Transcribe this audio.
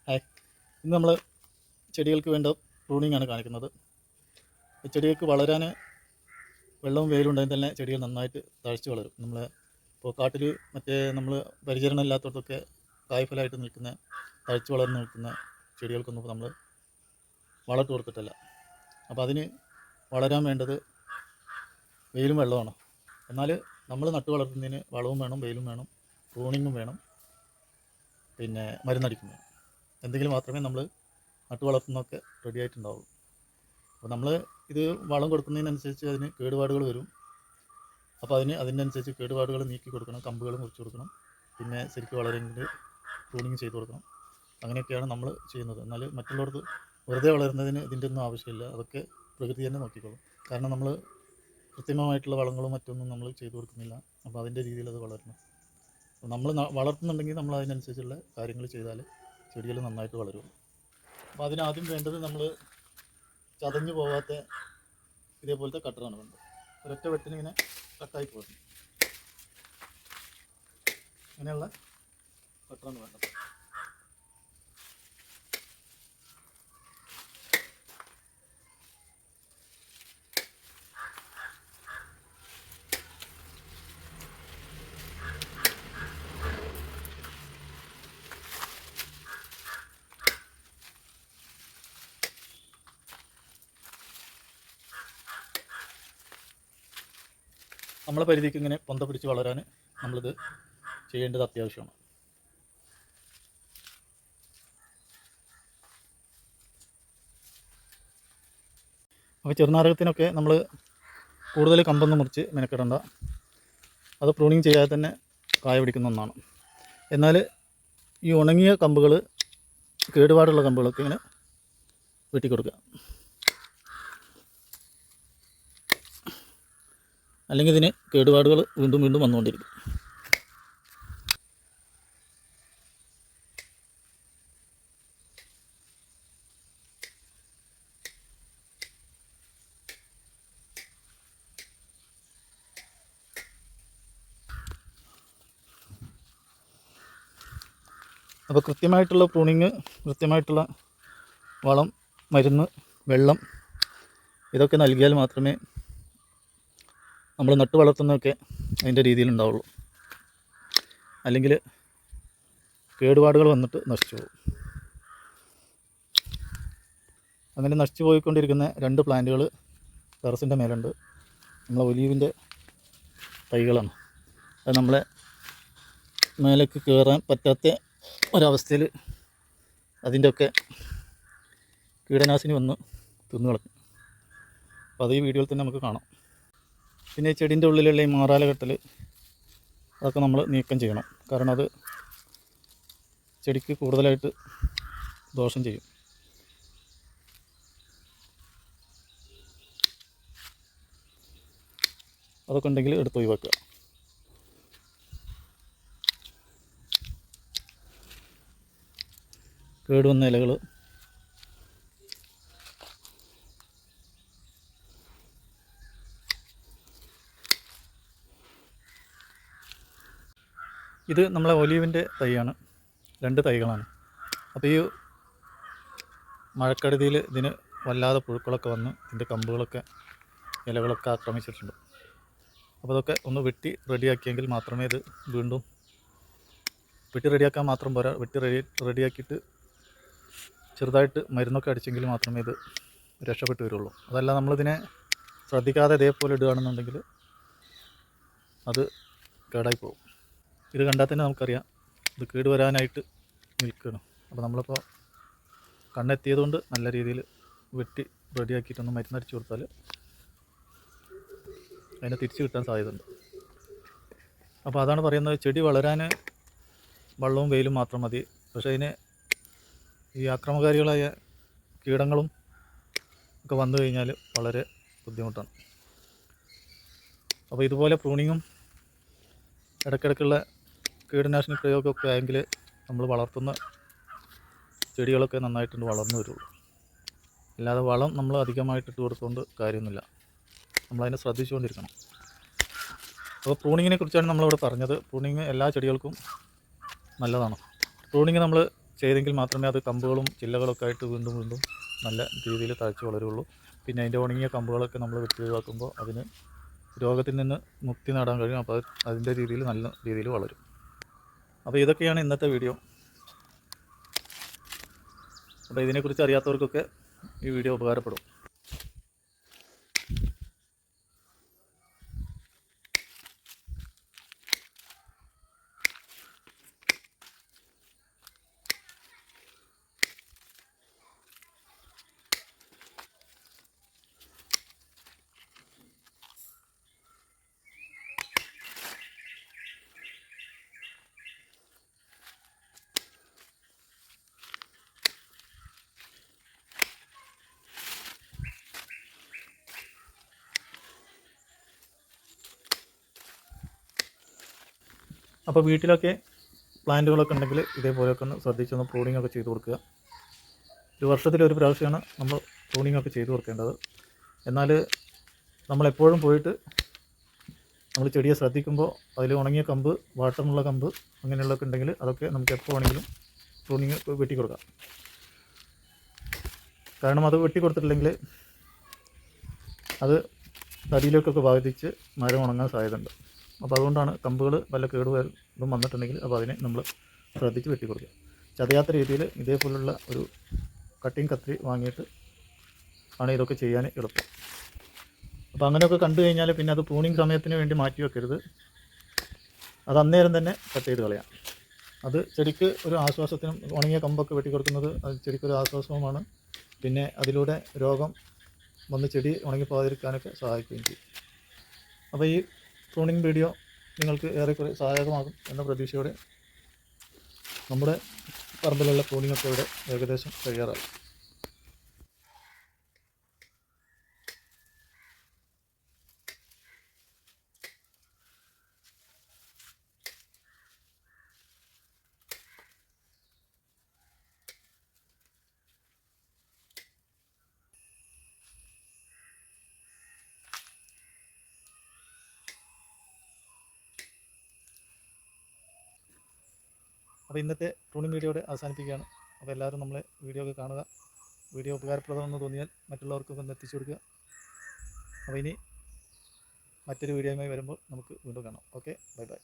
Hi, ഇന്ന് നമ്മൾ ചെടികൾക്ക് വേണ്ട പ്രൂണിംഗ് ആണ് കാണിക്കുന്നത്. ഈ ചെടികൾക്ക് വളരാൻ വെള്ളവും വെയിലും ഉണ്ടെങ്കിൽ തന്നെ ചെടികൾ നന്നായിട്ട് തഴച്ച് വളരും. നമ്മൾ ഇപ്പോൾ കാട്ടിൽ നമ്മൾ പരിചരണം ഇല്ലാത്തടത്തൊക്കെ കായ്ഫലമായിട്ട് നിൽക്കുന്ന തഴച്ച് വളർന്ന് നിൽക്കുന്ന ചെടികൾക്കൊന്നും നമ്മൾ വളമിട്ട് കൊടുത്തിട്ടില്ല. അപ്പോൾ അതിന് വളരാൻ വേണ്ടത് വെയിലും വെള്ളമാണ്. എന്നാൽ നമ്മൾ നട്ടു വളർത്തുന്നതിന് വളവും വേണം, വെയിലും വേണം, പ്രൂണിങ്ങും വേണം, പിന്നെ മരുന്നടിക്കും വേണം. എന്തെങ്കിലും മാത്രമേ നമ്മൾ നട്ടു വളർത്തുന്നതൊക്കെ റെഡി ആയിട്ടുണ്ടാവുള്ളൂ. അപ്പോൾ നമ്മൾ ഇത് വളം കൊടുക്കുന്നതിനനുസരിച്ച് അതിന് കേടുപാടുകൾ വരും. അപ്പോൾ അതിനനുസരിച്ച് കേടുപാടുകൾ നീക്കി കൊടുക്കണം, കമ്പുകൾ മുറിച്ച് കൊടുക്കണം, പിന്നെ ശരിക്കും വളരെങ്കിൽ പ്രൂണിങ് ചെയ്ത് കൊടുക്കണം. അങ്ങനെയൊക്കെയാണ് നമ്മൾ ചെയ്യുന്നത്. എന്നാൽ മറ്റുള്ളവർക്ക് വെറുതെ വളരുന്നതിന് ഇതിൻ്റെ ഒന്നും ആവശ്യമില്ല. അതൊക്കെ പ്രകൃതി തന്നെ നോക്കിക്കോളും. കാരണം നമ്മൾ കൃത്രിമമായിട്ടുള്ള വളങ്ങളും മറ്റൊന്നും നമ്മൾ ചെയ്തു കൊടുക്കുന്നില്ല. അപ്പോൾ അതിൻ്റെ രീതിയിൽ അത് വളരണം. നമ്മൾ വളർത്തുന്നുണ്ടെങ്കിൽ നമ്മൾ അതിനനുസരിച്ചുള്ള കാര്യങ്ങൾ ചെയ്താൽ ചെടികൾ നന്നായിട്ട് വളരും. അപ്പോൾ അതിനാദ്യം വേണ്ടത് നമ്മൾ ചതഞ്ഞു പോകാത്ത ഇതേപോലത്തെ കട്ടറാണ് വേണ്ടത്. ഒരൊറ്റ വെട്ടിന് ഇങ്ങനെ കട്ടായി പോകുന്നു. ഇങ്ങനെയുള്ള കട്ടറാണ് വേണ്ടത്. നമ്മളെ പരിധിക്ക് ഇങ്ങനെ പൊന്ത പിടിച്ച് വളരാൻ നമ്മളിത് ചെയ്യേണ്ടത് അത്യാവശ്യമാണ്. അപ്പോൾ ചെറുനാരകത്തിനൊക്കെ നമ്മൾ കൂടുതൽ കമ്പൊന്നും മുറിച്ച് മെനക്കെടണ്ട. അത് പ്രൂണിങ് ചെയ്യാതെ തന്നെ കായ പിടിക്കുന്ന ഒന്നാണ്. എന്നാൽ ഈ ഉണങ്ങിയ കമ്പുകൾ, കേടുപാടുള്ള കമ്പുകളൊക്കെ ഇങ്ങനെ വെട്ടിക്കൊടുക്കുക. അല്ലെങ്കിൽ ഇതിന് കേടുപാടുകൾ വീണ്ടും വീണ്ടും വന്നുകൊണ്ടിരിക്കും. അപ്പോൾ കൃത്യമായിട്ടുള്ള പ്രൂണിങ്, കൃത്യമായിട്ടുള്ള വളം, മരുന്ന്, വെള്ളം ഇതൊക്കെ നൽകിയാൽ മാത്രമേ നമ്മൾ നട്ടു വളർത്തുന്നതൊക്കെ അതിൻ്റെ രീതിയിലുണ്ടാവുള്ളൂ. അല്ലെങ്കിൽ കേടുപാടുകൾ വന്നിട്ട് നശിച്ചു പോകും. അങ്ങനെ നശിച്ചു പോയിക്കൊണ്ടിരിക്കുന്ന 2 പ്ലാന്റുകൾ ടെറസിൻ്റെ മേലുണ്ട്. നമ്മളെ ഒലീവിൻ്റെ തൈകളാണ്. അത് നമ്മളെ മേലേക്ക് കയറാൻ പറ്റാത്ത ഒരവസ്ഥയിൽ അതിൻ്റെയൊക്കെ കീടനാശിനി വന്ന് തിന്നു കളഞ്ഞു. അപ്പോൾ അത് ഈ വീഡിയോയിൽ തന്നെ നമുക്ക് കാണാം. പിന്നെ ഈ ചെടീൻ്റെ ഉള്ളിലുള്ള ഈ മാറാല കെട്ടൽ അതൊക്കെ നമ്മൾ നീക്കം ചെയ്യണം. കാരണം അത് ചെടിക്ക് കൂടുതലായിട്ട് ദോഷം ചെയ്യും. അതൊക്കെ ഉണ്ടെങ്കിൽ എടുത്ത് ഒഴിവാക്കുക. കേടുവന്ന ഇലകൾ, ഇത് നമ്മളെ ഒലീവിൻ്റെ തൈയാണ്. 2 തൈകളാണ്. അപ്പോൾ ഈ മഴക്കെടുതിയിൽ ഇതിന് വല്ലാതെ പുഴുക്കളൊക്കെ വന്ന് ഇതിൻ്റെ കമ്പുകളൊക്കെ, ഇലകളൊക്കെ ആക്രമിച്ചിട്ടുണ്ട്. അപ്പോൾ അതൊക്കെ ഒന്ന് വെട്ടി റെഡിയാക്കിയെങ്കിൽ മാത്രമേ ഇത് വീണ്ടും വെട്ടി റെഡിയാക്കാൻ മാത്രം പോരാ, വെട്ടി റെഡിയാക്കിയിട്ട് ചെറുതായിട്ട് മരുന്നൊക്കെ അടിച്ചെങ്കിൽ മാത്രമേ ഇത് രക്ഷപ്പെട്ട് വരുള്ളൂ. അതല്ല നമ്മളിതിനെ ശ്രദ്ധിക്കാതെ ഇതേപോലെ ഇടുകയാണെന്നുണ്ടെങ്കിൽ അത് കേടായി പോകും. ഇത് കണ്ടാൽ തന്നെ നമുക്കറിയാം ഇത് കേട് വരാനായിട്ട് നിൽക്കണം. അപ്പോൾ നമ്മളിപ്പോൾ കണ്ണെത്തിയതുകൊണ്ട് നല്ല രീതിയിൽ വെട്ടി റെഡിയാക്കിയിട്ടൊന്ന് മരുന്നടിച്ച് കൊടുത്താൽ അതിനെ തിരിച്ച് കിട്ടാൻ സാധ്യതയുണ്ട്. അപ്പോൾ അതാണ് പറയുന്നത്, ചെടി വളരാൻ വെള്ളവും വെയിലും മാത്രം മതി. പക്ഷേ അതിന് ഈ ആക്രമകാരികളായ കീടങ്ങളും ഒക്കെ വന്നു കഴിഞ്ഞാൽ വളരെ ബുദ്ധിമുട്ടാണ്. അപ്പോൾ ഇതുപോലെ പ്രൂണിങ്ങും ഇടയ്ക്കിടയ്ക്കുള്ള കീടനാശിനി പ്രയോഗമൊക്കെ ആയെങ്കിൽ നമ്മൾ വളർത്തുന്ന ചെടികളൊക്കെ നന്നായിട്ടുണ്ട് വളർന്നു വരുള്ളൂ. അല്ലാതെ വളം നമ്മൾ അധികമായിട്ട് ഇട്ട് കൊടുത്തുകൊണ്ട് കാര്യമൊന്നുമില്ല. നമ്മളതിനെ ശ്രദ്ധിച്ചുകൊണ്ടിരിക്കണം. അപ്പോൾ പ്രൂണിങ്ങിനെ കുറിച്ചാണ് നമ്മളിവിടെ പറഞ്ഞത്. പ്രൂണിങ് എല്ലാ ചെടികൾക്കും നല്ലതാണ്. പ്രൂണിങ് നമ്മൾ ചെയ്തെങ്കിൽ മാത്രമേ അത് കമ്പുകളും ചില്ലകളൊക്കെ ആയിട്ട് വീണ്ടും വീണ്ടും നല്ല രീതിയിൽ തഴച്ച് വളരുള്ളൂ. പിന്നെ അതിൻ്റെ ഉണങ്ങിയ കമ്പുകളൊക്കെ നമ്മൾ വെട്ടി ഒഴിവാക്കുമ്പോൾ അതിന് രോഗത്തിൽ നിന്ന് മുക്തി നേടാൻ കഴിയും. അപ്പോൾ അതിൻ്റെ രീതിയിൽ നല്ല രീതിയിൽ വളരും. അപ്പോൾ ഇതൊക്കെയാണ് ഇന്നത്തെ വീഡിയോ. അപ്പോൾ ഇതിനെക്കുറിച്ച് അറിയാത്തവർക്കൊക്കെ ഈ വീഡിയോ ഉപകാരപ്പെടും. അപ്പോൾ വീട്ടിലൊക്കെ പ്ലാന്റുകളൊക്കെ ഉണ്ടെങ്കിൽ ഇതേപോലെയൊക്കെ ഒന്ന് ശ്രദ്ധിച്ചൊന്ന് പ്രൂണിംഗ് ഒക്കെ ചെയ്ത് കൊടുക്കുക. ഒരു വർഷത്തിലൊരു പ്രാവശ്യമാണ് നമ്മൾ പ്രൂണിംഗ് ഒക്കെ ചെയ്ത് കൊടുക്കേണ്ടത്. എന്നാൽ നമ്മളെപ്പോഴും പോയിട്ട് നമ്മൾ ചെടിയെ ശ്രദ്ധിക്കുമ്പോൾ അതിൽ ഉണങ്ങിയ കമ്പ്, വാട്ടമുള്ള കമ്പ് അങ്ങനെയുള്ളതൊക്കെ ഉണ്ടെങ്കിൽ അതൊക്കെ നമുക്ക് എപ്പോൾ വേണമെങ്കിലും പ്രൂണിങ് വെട്ടിക്കൊടുക്കാം. കാരണം അത് വെട്ടിക്കൊടുത്തിട്ടില്ലെങ്കിൽ അത് തടിയിലേക്കൊക്കെ ബാധിച്ച് മരം ഉണങ്ങാൻ സാധ്യതയുണ്ട്. അപ്പോൾ അതുകൊണ്ടാണ് കമ്പുകൾ വല്ല കേടുവരും വന്നിട്ടുണ്ടെങ്കിൽ അപ്പോൾ അതിനെ നമ്മൾ ശ്രദ്ധിച്ച് വെട്ടിക്കൊടുക്കുക. ചതയാത്ത രീതിയിൽ ഇതേപോലുള്ള ഒരു കട്ടിങ് കത്രി വാങ്ങിയിട്ട് ആണ് ഇതൊക്കെ ചെയ്യാൻ എളുപ്പം. അപ്പോൾ അങ്ങനെയൊക്കെ കണ്ടു കഴിഞ്ഞാൽ പിന്നെ അത് പ്രൂണിങ് സമയത്തിന് വേണ്ടി മാറ്റി വെക്കരുത്. അത് അന്നേരം തന്നെ കട്ട് ചെയ്ത് കളയാം. അത് ചെടിക്ക് ഒരു ആശ്വാസത്തിനും, ഉണങ്ങിയ കമ്പൊക്കെ വെട്ടിക്കൊടുക്കുന്നത് അത് ചെടിക്കൊരു ആശ്വാസവുമാണ്. പിന്നെ അതിലൂടെ രോഗം വന്ന് ചെടി ഉണങ്ങിപ്പോകാതിരിക്കാനൊക്കെ സഹായിക്കുകയും ചെയ്യും. അപ്പോൾ ഈ പ്രൂണിങ് വീഡിയോ നിങ്ങൾക്ക് ഏറെക്കുറെ സഹായകമാകും എന്ന പ്രതീക്ഷയോടെ നമ്മുടെ പറമ്പിലുള്ള പ്രൂണിങ്ങൊക്കെ ഇവിടെ ഏകദേശം കഴിയാറായി. അപ്പോൾ ഇന്നത്തെ പ്രൂണിങ് വീഡിയോയുടെ അവസാനിപ്പിക്കുകയാണ്. അപ്പോൾ എല്ലാവരും നമ്മളെ വീഡിയോ ഒക്കെ കാണുക. വീഡിയോ ഉപകാരപ്രദമെന്ന് തോന്നിയാൽ മറ്റുള്ളവർക്കൊക്കെ ഒന്ന് എത്തിച്ചു കൊടുക്കുക. അപ്പോൾ ഇനി മറ്റൊരു വീഡിയോയുമായി വരുമ്പോൾ നമുക്ക് വീണ്ടും കാണാം. Okay, bye bye.